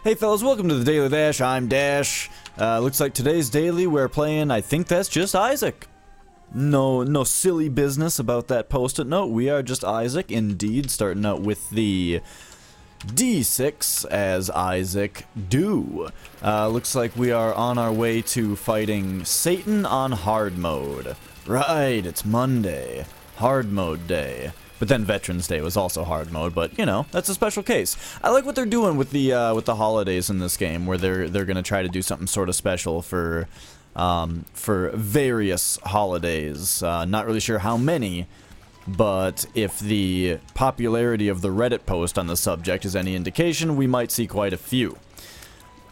Hey fellas, welcome to the Daily Dash. I'm Dash. Looks like today's daily we're playing, I think that's just Isaac. No silly business about that post-it note. We are just Isaac, indeed, starting out with the D6 as Isaac do. Looks like we are on our way to fighting Satan on hard mode. Right, it's Monday. Hard mode day. But then Veterans Day was also hard mode, but you know, that's a special case. I like what they're doing with the holidays in this game, where they're gonna try to do something sort of special for various holidays. Not really sure how many, but if the popularity of the Reddit post on the subject is any indication, we might see quite a few.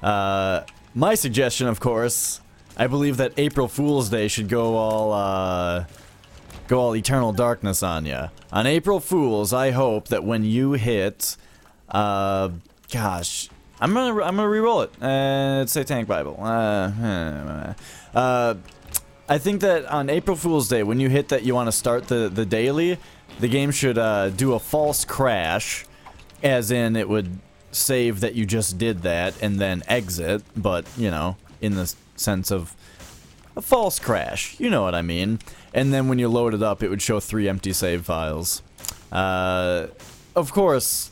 My suggestion, of course, I believe that April Fool's Day should go all Eternal Darkness on ya. On April Fools, I hope that when you hit, gosh, I'm gonna re-roll it. It's Satanic Bible. I think that on April Fool's Day, when you hit that you want to start the daily, the game should do a false crash, as in it would save that you just did that and then exit, but, you know, in the sense of a false crash, you know what I mean. And then when you load it up, it would show 3 empty save files. Of course,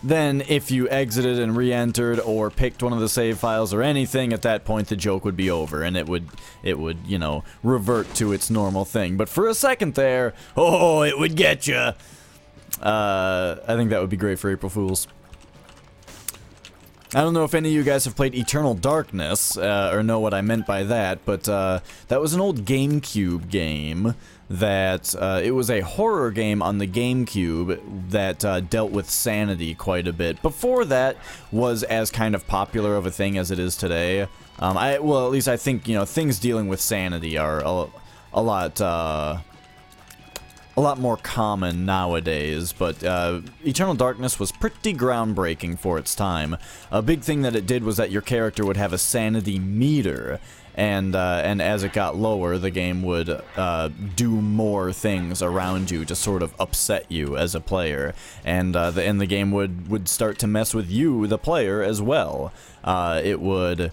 then if you exited and re-entered or picked one of the save files or anything, at that point the joke would be over and it would, you know, revert to its normal thing. But for a second there, oh, it would get you. I think that would be great for April Fools. I don't know if any of you guys have played Eternal Darkness, or know what I meant by that, but that was an old GameCube game that, it was a horror game on the GameCube that dealt with sanity quite a bit. Before that was as kind of popular of a thing as it is today. Well, at least I think, you know, things dealing with sanity are a lot more common nowadays, but Eternal Darkness was pretty groundbreaking for its time. A big thing that it did was that your character would have a sanity meter, and as it got lower, the game would do more things around you to sort of upset you as a player, and the game would start to mess with you, the player, as well. It would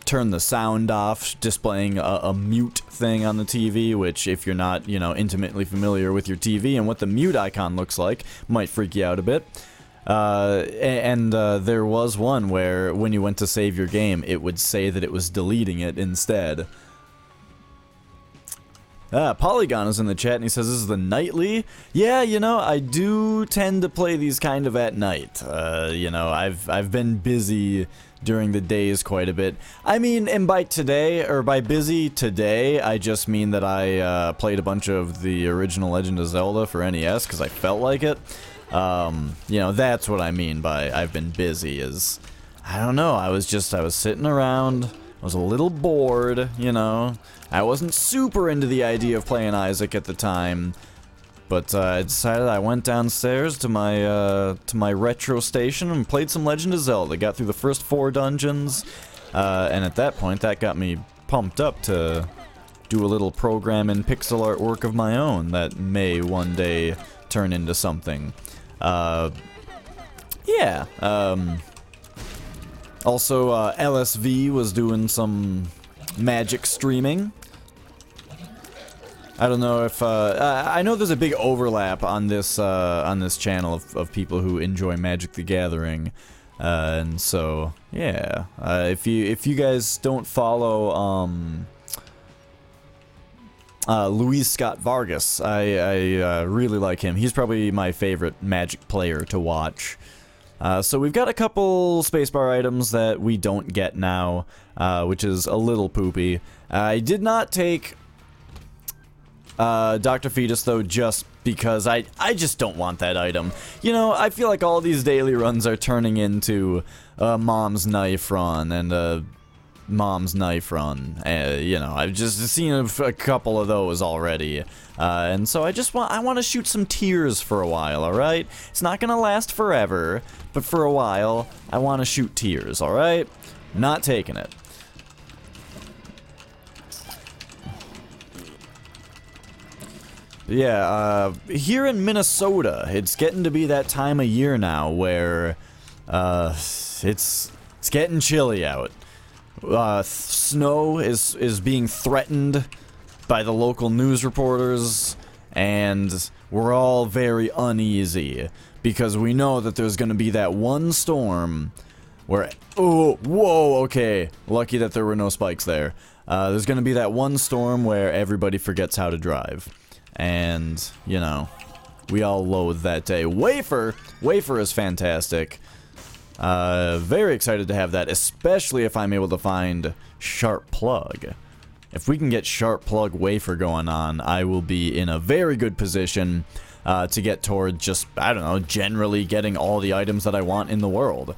turn the sound off, displaying a mute thing on the TV, which if you're not, you know, intimately familiar with your TV and what the mute icon looks like, might freak you out a bit. There was one where when you went to save your game, it would say that it was deleting it instead. Polygon is in the chat and he says this is the nightly. Yeah, you know, I do tend to play these kind of at night. You know, I've been busy during the days quite a bit. I mean, and by today, or by busy today, I just mean that I played a bunch of the original Legend of Zelda for NES because I felt like it. You know, that's what I mean by I've been busy, is, I don't know, I was sitting around, I was a little bored, you know. I wasn't super into the idea of playing Isaac at the time, but I decided I went downstairs to my retro station and played some Legend of Zelda. Got through the first 4 dungeons, and at that point, that got me pumped up to do a little program in pixel art work of my own that may one day turn into something. Yeah. Also, LSV was doing some magic streaming. I don't know if, I know there's a big overlap on this channel of people who enjoy Magic the Gathering, and so, yeah, if you guys don't follow, Luis Scott Vargas, I really like him. He's probably my favorite Magic player to watch. So we've got a couple spacebar items that we don't get now, which is a little poopy. I did not take Dr. Fetus, though, just because I just don't want that item. You know, I feel like all these daily runs are turning into a Mom's Knife run and a Mom's Knife run. You know, I've just seen a couple of those already. And so I want to shoot some tears for a while, alright? It's not gonna last forever, but for a while, I want to shoot tears, alright? Not taking it. Yeah, here in Minnesota, it's getting to be that time of year now where It's getting chilly out. Snow is being threatened by the local news reporters, and we're all very uneasy because we know that there's going to be that one storm where, oh, whoa, okay, lucky that there were no spikes there. There's going to be that one storm where everybody forgets how to drive, and, you know, we all loathe that day. Wafer is fantastic. Very excited to have that, especially if I'm able to find Sharp Plug. If we can get Sharp Plug Wafer going on, I will be in a very good position to get toward just, I don't know, generally getting all the items that I want in the world.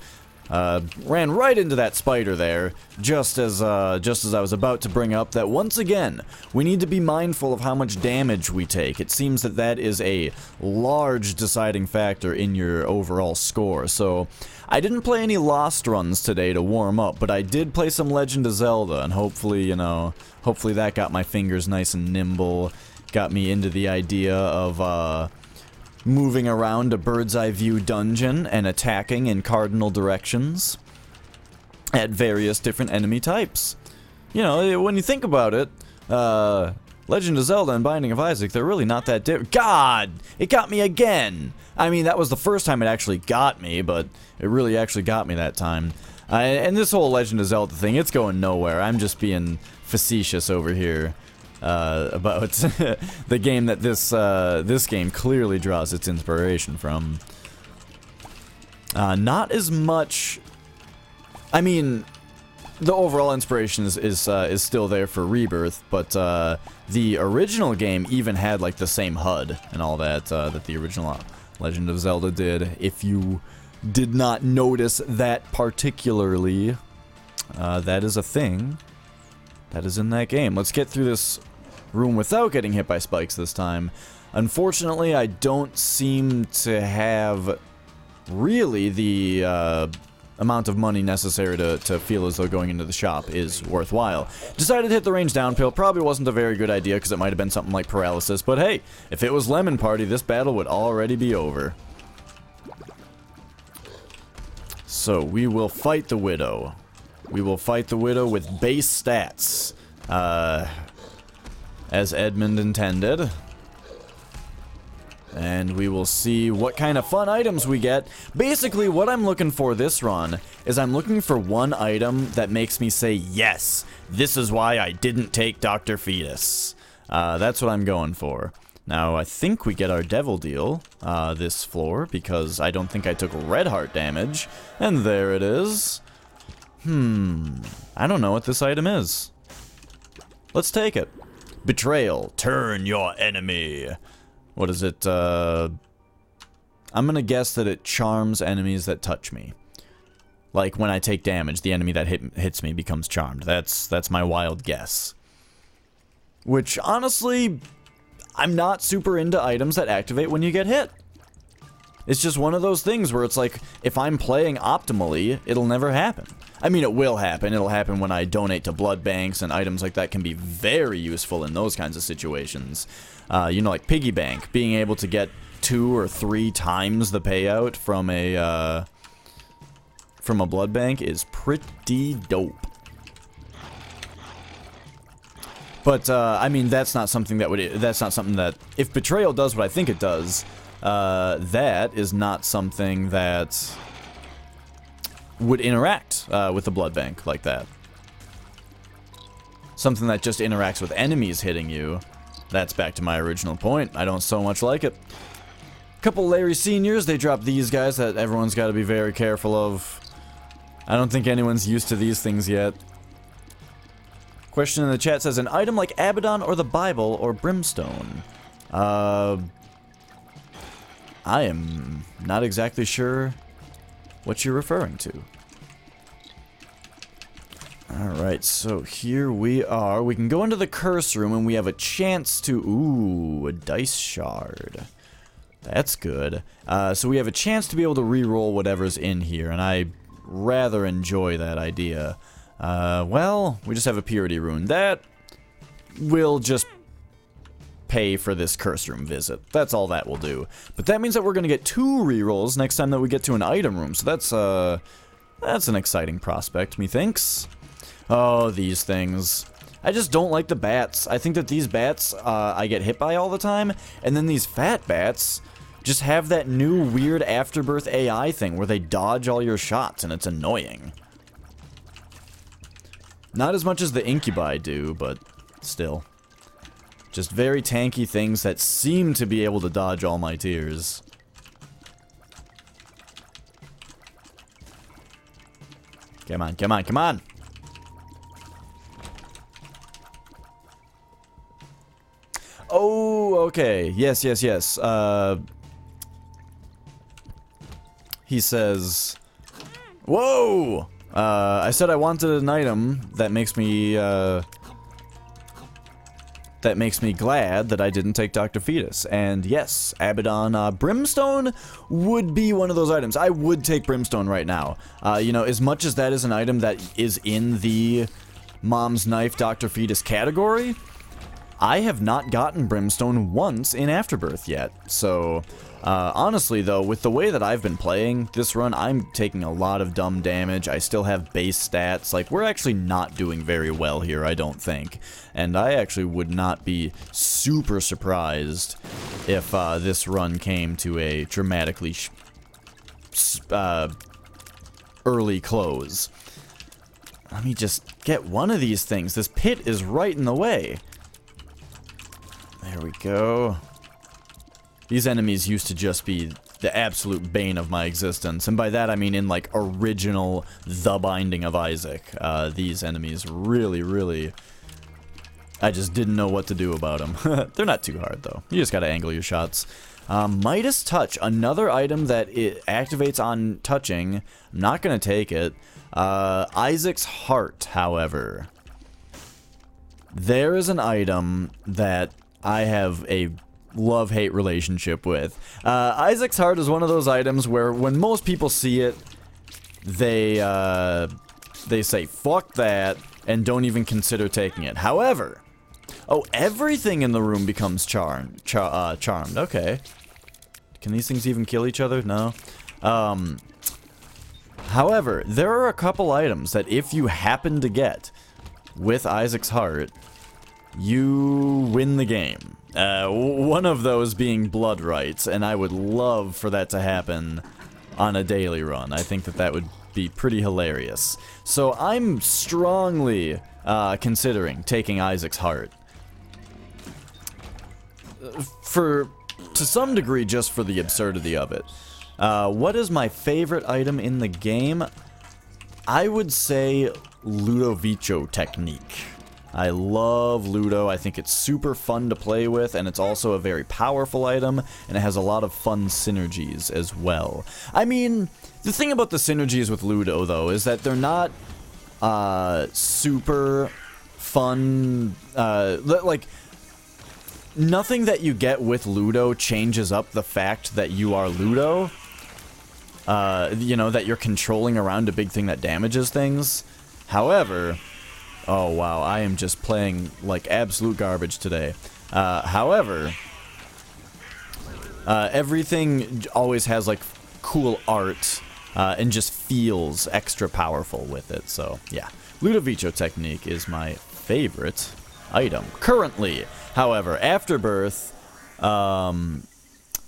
Ran right into that spider there, just as I was about to bring up that once again, we need to be mindful of how much damage we take. It seems that that is a large deciding factor in your overall score, so I didn't play any Lost runs today to warm up, but I did play some Legend of Zelda, and hopefully, you know, hopefully that got my fingers nice and nimble, got me into the idea of, moving around a bird's eye view dungeon and attacking in cardinal directions at various different enemy types. You know, when you think about it, Legend of Zelda and Binding of Isaac, they're really not that different. God! It got me again! I mean, that was the first time it actually got me, but it really actually got me that time. And this whole Legend of Zelda thing, it's going nowhere. I'm just being facetious over here. About the game that this game clearly draws its inspiration from. Not as much. I mean, the overall inspiration is still there for Rebirth, but the original game even had like the same HUD and all that that the original Legend of Zelda did. If you did not notice that particularly, that is a thing that is in that game. Let's get through this room without getting hit by spikes this time. Unfortunately, I don't seem to have really the amount of money necessary to feel as though going into the shop is worthwhile. Decided to hit the range down pill. Probably wasn't a very good idea because it might have been something like paralysis, but hey, if it was Lemon Party, this battle would already be over. So we will fight the Widow. We will fight the Widow with base stats. As Edmund intended. And we will see what kind of fun items we get. Basically, what I'm looking for this run is I'm looking for one item that makes me say, yes, this is why I didn't take Dr. Fetus. That's what I'm going for. Now, I think we get our Devil Deal this floor, because I don't think I took Red Heart damage. And there it is. I don't know what this item is. Let's take it. Betrayal. Turn your enemy. What is it? I'm gonna guess that it charms enemies that touch me. Like, when I take damage, the enemy that hits me becomes charmed. That's my wild guess. Which, honestly, I'm not super into items that activate when you get hit. It's just one of those things where it's like, if I'm playing optimally, it'll never happen. I mean, it will happen. It'll happen when I donate to blood banks, and items like that can be very useful in those kinds of situations. You know, like Piggy Bank, being able to get 2 or 3 times the payout from a blood bank is pretty dope. But I mean, that's not something that if Betrayal does what I think it does, that is not something that would interact with the blood bank like that. Something that just interacts with enemies hitting you. That's back to my original point. I don't so much like it. Couple Larry Seniors, they dropped these guys that everyone's got to be very careful of. I don't think anyone's used to these things yet. Question in the chat says, an item like Abaddon or the Bible or Brimstone? I am not exactly sure what you're referring to. Alright, so here we are. We can go into the curse room and we have a chance to... Ooh, a dice shard. That's good. So we have a chance to be able to re-roll whatever's in here, and I rather enjoy that idea. Well, we just have a purity rune. That will just pay for this curse room visit. That's all that will do. But that means that we're going to get 2 rerolls next time that we get to an item room. So that's an exciting prospect, methinks. Oh, these things. I just don't like the bats. I think that these bats I get hit by all the time, and then these fat bats just have that new weird Afterbirth AI thing where they dodge all your shots, and it's annoying. Not as much as the incubi do, but still. Just very tanky things that seem to be able to dodge all my tears. Come on, come on, come on! Oh, okay. Yes, yes, yes. He says... Whoa! I said I wanted an item that makes me glad that I didn't take Dr. Fetus. And yes, Abaddon Brimstone would be one of those items. I would take Brimstone right now. You know, as much as that is an item that is in the Mom's Knife Dr. Fetus category, I have not gotten Brimstone once in Afterbirth yet. So, honestly though, with the way that I've been playing this run, I'm taking a lot of dumb damage. I still have base stats. Like, we're actually not doing very well here, I don't think. And I actually would not be super surprised if this run came to a dramatically early close. Let me just get one of these things. This pit is right in the way. There we go. These enemies used to just be the absolute bane of my existence. And by that I mean in like original The Binding of Isaac. These enemies really... I just didn't know what to do about them. They're not too hard though. You just gotta angle your shots. Midas Touch, another item that it activates on touching. I'm not gonna take it. Isaac's Heart, however. There is an item that I have a love-hate relationship with. Isaac's Heart is one of those items where when most people see it, they say, fuck that, and don't even consider taking it. However, oh, everything in the room becomes charmed. Okay. Can these things even kill each other? No. However, there are a couple items that if you happen to get with Isaac's Heart, you win the game. One of those being Blood Rights, and I would love for that to happen on a daily run. I think that that would be pretty hilarious. So I'm strongly considering taking Isaac's Heart. To some degree, just for the absurdity of it. What is my favorite item in the game? I would say Ludovico Technique. I love Ludo. I think it's super fun to play with, and it's also a very powerful item, and it has a lot of fun synergies as well. I mean, the thing about the synergies with Ludo, though, is that they're not super fun. Like, nothing that you get with Ludo changes up the fact that you are Ludo. You know, that you're controlling around a big thing that damages things. However... Oh, wow, I am just playing like absolute garbage today. However, everything always has like cool art and just feels extra powerful with it. So, yeah, Ludovico Technique is my favorite item currently. However, Afterbirth,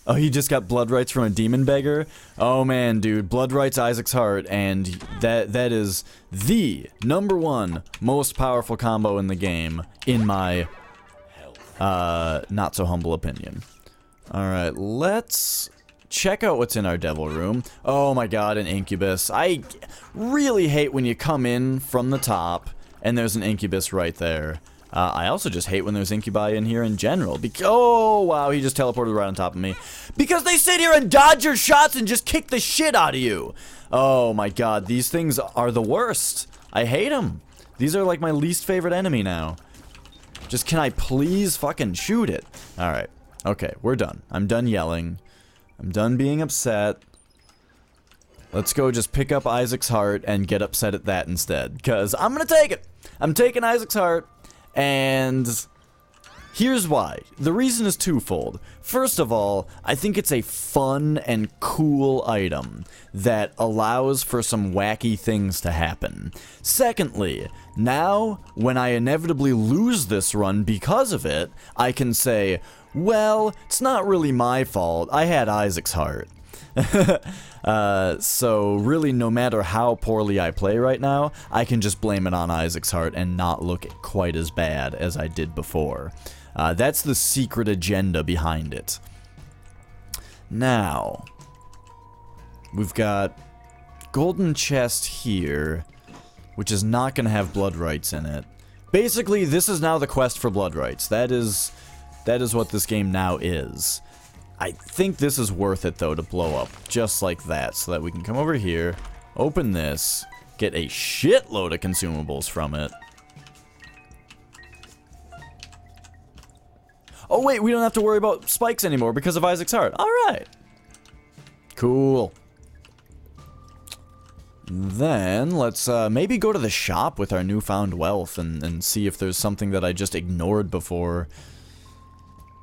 oh, he just got Blood Rights from a Demon Beggar? Oh man, dude, Blood Rights Isaac's Heart, and that is the #1 most powerful combo in the game, in my not so humble opinion. Alright, let's check out what's in our Devil Room. Oh my god, an Incubus. I really hate when you come in from the top, and there's an Incubus right there. I also just hate when there's incubi in here in general. Oh, wow, he just teleported right on top of me. Because they sit here and dodge your shots and just kick the shit out of you. Oh my god, these things are the worst. I hate them. These are like my least favorite enemy now. Just can I please fucking shoot it? Alright, okay, we're done. I'm done yelling. I'm done being upset. Let's go just pick up Isaac's Heart and get upset at that instead. Because I'm gonna take it. I'm taking Isaac's Heart. And Here's why. The reason is twofold. First of all, I think it's a fun and cool item that allows for some wacky things to happen. Secondly, now, when I inevitably lose this run because of it, I can say, well, it's not really my fault. I had Isaac's heart. So really, no matter how poorly I play right now, I can just blame it on Isaac's heart and not look quite as bad as I did before. That's the secret agenda behind it. Now, we've got golden chest here, which is not going to have blood rights in it. Basically, this is now the quest for blood rights. That is what this game now is. I think this is worth it, though, to blow up just like that, so that we can come over here, open this, get a shitload of consumables from it. Oh, wait, we don't have to worry about spikes anymore because of Isaac's heart. Alright. Cool. Then, let's maybe go to the shop with our newfound wealth and see if there's something that I just ignored before.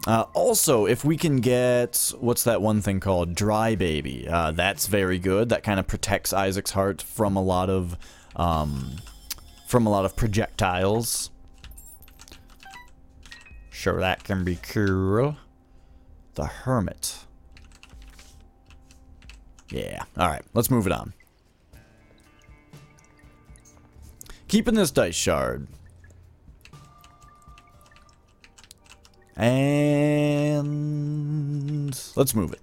Also, if we can get, what's that one thing called? Dry Baby. That's very good. That kind of protects Isaac's heart from a lot of projectiles. Sure, that can be cool. The Hermit. Yeah, alright, let's move it on. Keeping this dice shard. And let's move it.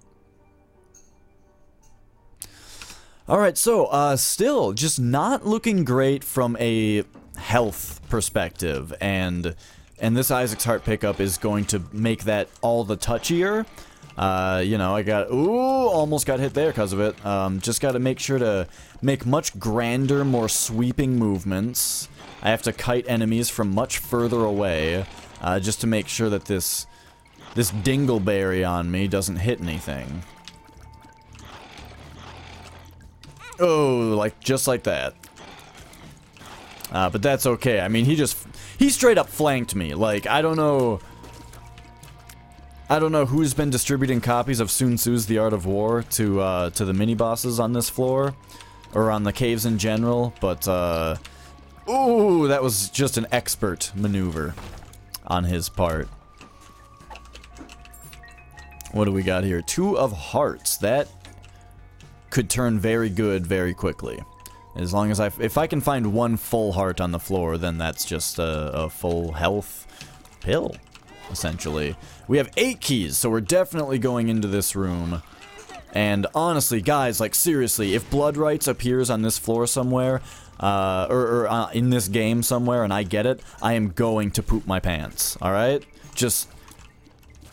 Alright, so, still, just not looking great from a health perspective, and this Isaac's heart pickup is going to make that all the touchier. You know, almost got hit there because of it. Just got to make sure to make much grander, more sweeping movements. I have to kite enemies from much further away, just to make sure that this dingleberry on me doesn't hit anything. Oh, just like that. But that's okay. I mean, he straight up flanked me. Like, I don't know who's been distributing copies of Sun Tzu's The Art of War to the mini-bosses on this floor, or on the caves in general, but, ooh, that was just an expert maneuver on his part. What do we got here? 2 of Hearts. That could turn very good very quickly. As long as if I can find 1 full heart on the floor, then that's just a full health pill, essentially. We have 8 keys, so we're definitely going into this room. And honestly, guys, like seriously, if Blood Rights appears on this floor somewhere, or in this game somewhere, and I get it, I am going to poop my pants, alright? Just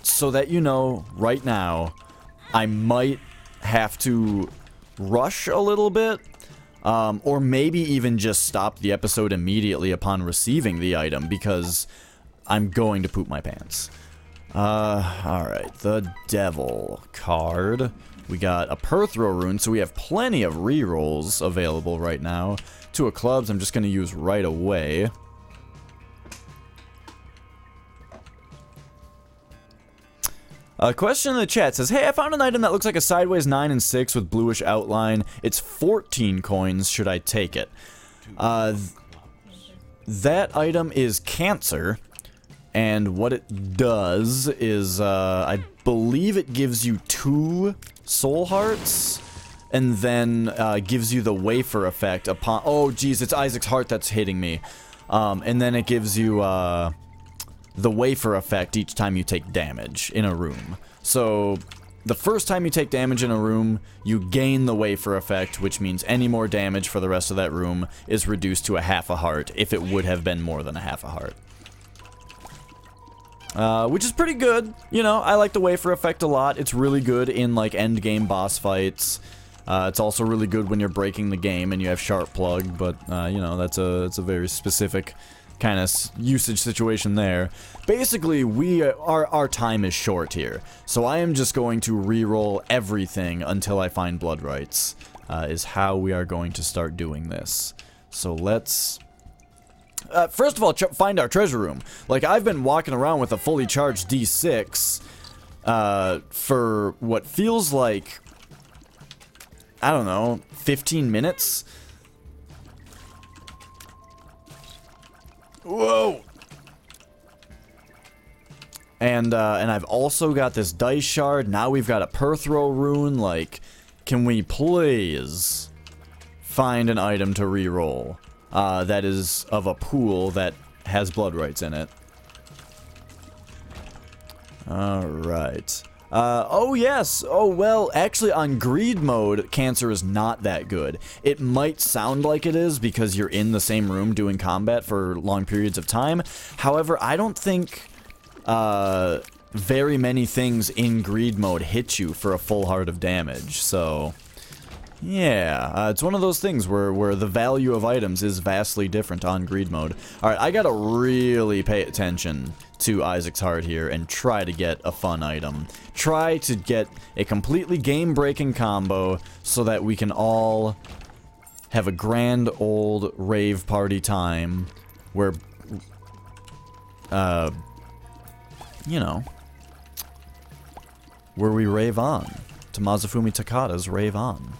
so that you know, right now, I might have to rush a little bit. Or maybe even just stop the episode immediately upon receiving the item, because I'm going to poop my pants. Alright, the Devil card. We got a Perthro rune, so we have plenty of rerolls available right now. 2 of Clubs I'm just going to use right away. A question in the chat says, hey, I found an item that looks like a sideways 9 and 6 with bluish outline. It's 14 coins. Should I take it? That item is Cancer. And what it does is, I believe it gives you 2 soul hearts. And then gives you the wafer effect upon... Oh, geez, it's Isaac's heart that's hitting me. And then it gives you... the wafer effect each time you take damage in a room. So, the first time you take damage in a room, you gain the wafer effect, which means any more damage for the rest of that room is reduced to a half a heart, if it would have been more than a half a heart. Which is pretty good. You know, I like the wafer effect a lot. It's really good in, like, end game boss fights. It's also really good when you're breaking the game and you have Sharp Plug, but, you know, it's a very specific kind of usage situation there. Basically, our time is short here, so I am just going to re-roll everything until I find Blood Rights, is how we are going to start doing this. So let's First of all, find our treasure room. Like, I've been walking around with a fully charged D6 for what feels like, I don't know, 15 minutes? Whoa! And I've also got this dice shard. Now we've got a Perthrow rune. Like, can we please find an item to reroll that is of a pool that has blood rights in it? Alright. Oh yes! Oh well, actually on greed mode, cancer is not that good. It might sound like it is because you're in the same room doing combat for long periods of time. However, I don't think very many things in greed mode hit you for a full heart of damage, so yeah, it's one of those things where the value of items is vastly different on greed mode. Alright, I gotta really pay attention to Isaac's heart here and try to get a fun item. Try to get a completely game-breaking combo so that we can all have a grand old rave party time where, you know, where we rave on. To Mazafumi Takada's Rave On.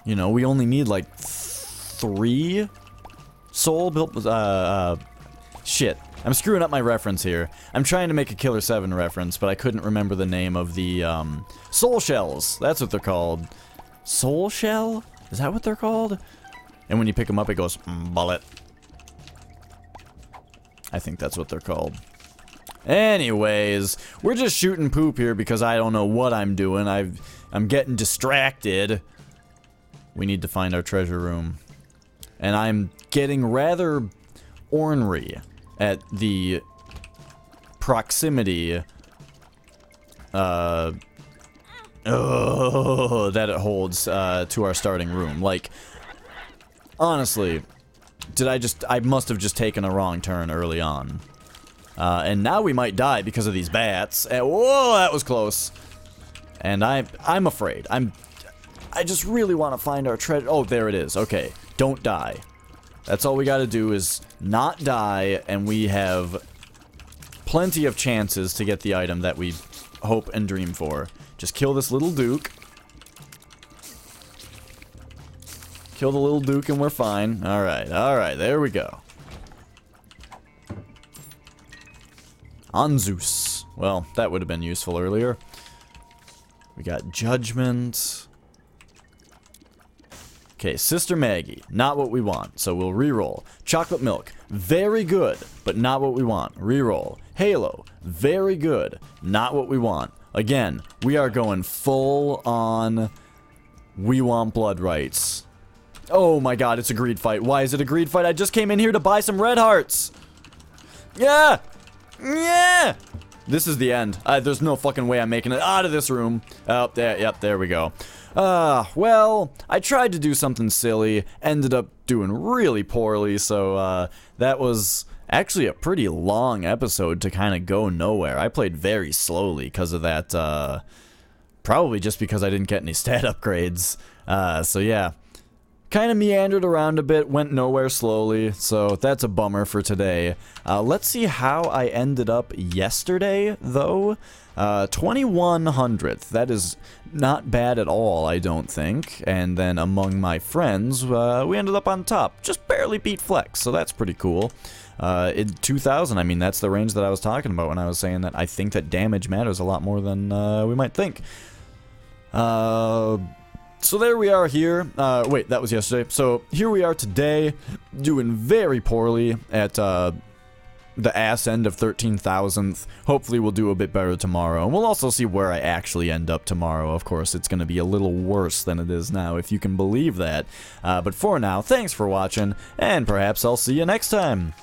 You know, we only need like 3 soul built, shit. I'm screwing up my reference here. I'm trying to make a Killer 7 reference, but I couldn't remember the name of the, soul shells. That's what they're called. Soul shell? Is that what they're called? And when you pick them up, it goes, bullet. I think that's what they're called. Anyways, we're just shooting poop here because I don't know what I'm doing. I'm getting distracted. We need to find our treasure room. And I'm getting rather ornery at the proximity that it holds to our starting room. Like, honestly, I must have just taken a wrong turn early on. And now we might die because of these bats. And, whoa, that was close. And I'm afraid. I just really want to find our treasure. Oh, there it is. Okay, don't die. That's all we got to do is not die, and we have plenty of chances to get the item that we hope and dream for. Just kill this little duke. Kill the little duke and we're fine. Alright, there we go. Anzus. Well, that would have been useful earlier. We got Judgment. Okay, Sister Maggie. Not what we want, so we'll reroll. Chocolate Milk. Very good, but not what we want. Reroll. Halo. Very good. Not what we want. Again, we are going full on we want blood rights. Oh my god, it's a greed fight. Why is it a greed fight? I just came in here to buy some red hearts. Yeah! Yeah! This is the end. There's no fucking way I'm making it out of this room. Oh, there, yep, there we go. Well, I tried to do something silly, ended up doing really poorly, so, that was actually a pretty long episode to kind of go nowhere. I played very slowly because of that, probably just because I didn't get any stat upgrades. So yeah. Kind of meandered around a bit, went nowhere slowly, so that's a bummer for today. Let's see how I ended up yesterday, though. 2100th. That is not bad at all, I don't think. And then among my friends, we ended up on top. Just barely beat Flex, so that's pretty cool. In 2000, I mean, that's the range that I was talking about when I was saying that I think that damage matters a lot more than we might think. So there we are here. Wait, that was yesterday. So here we are today, doing very poorly at the ass end of 13,000th. Hopefully we'll do a bit better tomorrow. And we'll also see where I actually end up tomorrow. Of course, it's going to be a little worse than it is now, if you can believe that. But for now, thanks for watching, and perhaps I'll see you next time.